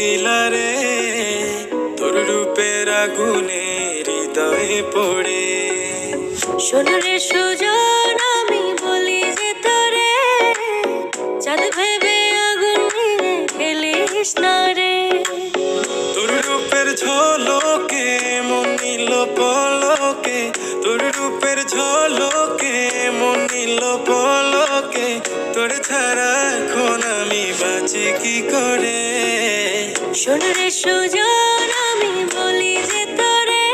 রঙ্গিলা রে তোর রূপের আগুনে হৃদয়ে পড়ে। শোন রে সুজন আমি বলি যে তোরে, চাঁদ ভেবে আগুন নিয়ে খেলিস না রে। তোর রূপের ঝলকে মন নিল পলকে, তোর রূপের ঝলকে মন নিল পলকে, তোর ছাড়া এখন আমি বাঁচি কি করে। শোন রে সুজন আমি বলি যে তোরে,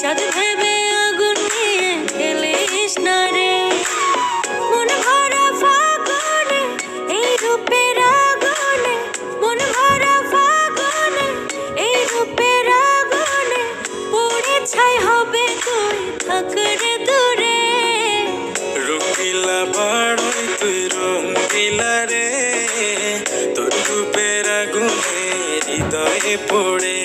চাঁদ ভেবে আগুন নিয়ে খেলিস না রে। মন ভরা ফাগুনে এই রূপের আগুনে, মন ভরা ফাগুনে এই রূপের আগুনে, পুড়ে ছাই হবে তুই থাক রে দূরে। রঙ্গিলা বাড়ই তুই রঙ্গিলা রে তোর রূপের আগুনে হৃদয়ে পড়ে।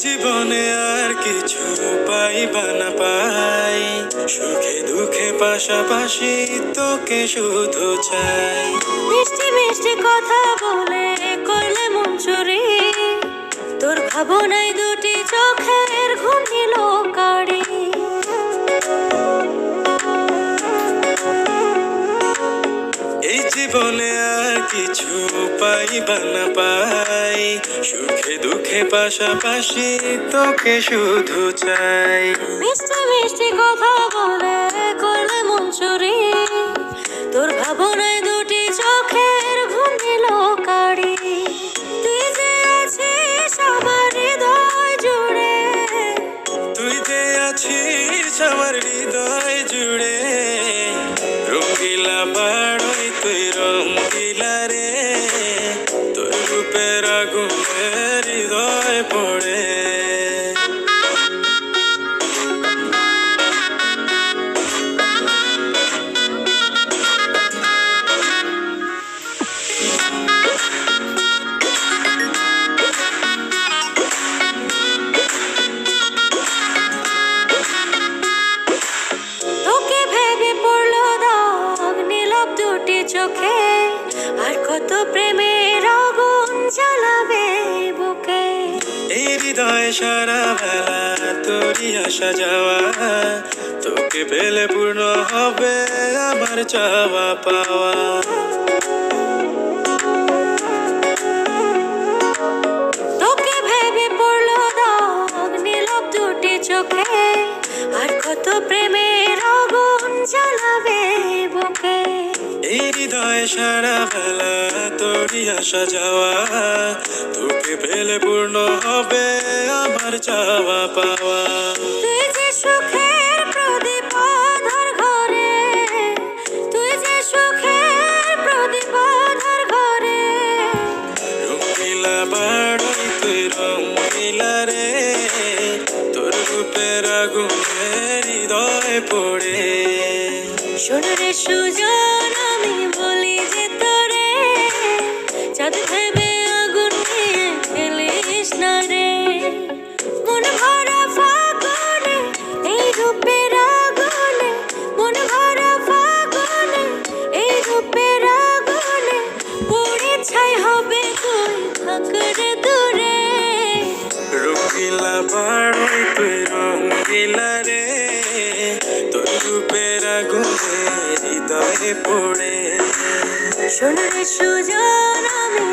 জীবনে আর কিছু পাইবা না পাই, সুখে দুঃখে পাশাপাশি তোকে শুধু চাই। মিষ্টি মিষ্টি কথা বলে করলে মন চুরি, তোর ভাবনায় দুটি চোখের ঘুম নিল কাড়ি। এই জীবনে আর কিছু পাইবা না পাই, সুখে দুঃখে পাশাপাশি তোকে শুধু চাই। মিষ্টি মিষ্টি কথা বলে করলে মন চুরি, তোর ভাবনায় দুটি চোখের ঘুম নিল কাড়ি। তুই যে আছিস আমার হৃদয় জুড়ে, তুই যে আছিস আমার হৃদয় জুড়ে। রঙ্গিলা বাড়ই তুই রঙ্গিলা রে তোর রূপের আগুনে হৃদয় পড়ে। তোকে ভেবে পড়লো দাগ নীরব দুটি চোখে, আর কত প্রেমের আগুন জ্বালাবে বুকে। এই হৃদয় সারা বেলা তোরই আসা যাওয়া, তোকে পেলে পূর্ণ হবে আমার চাওয়া পাওয়া। তোকে ভেবে পড়লো দাগ নীরব দুটি চোখে, আর কত প্রেমের আগুন জ্বালাবে বুকে। এই হৃদয় সারা বেলা তোরই আসা যাওয়া, তোকে পেলে পূর্ণ হবে আমার চাওয়া পাওয়া। তুই যে সুখের প্রদীপ আধার ঘরে, তুই যে সুখের প্রদীপ আধার ঘরে। রঙ্গিলা বাড়ই তুই রঙ্গিলা রে তোর রূপের আগুনে হৃদয় পড়ে। শোন রে সুজন আমি বলি যে তোরে, চাঁদ ভেবে আগুন নিয়ে খেলিস না রে। মন ভরা ফাগুনে এই রূপের আগুনে, মন ভরা ফাগুনে এই রূপের আগুনে, পুড়ে ছাই হবে তুই থাক রে দূরে। রঙ্গিলা বাড়ই তুই রঙ্গিলা রে তোর রূপের আগুনে হৃদয়ে পড়ে। শোন রে সুজন আমি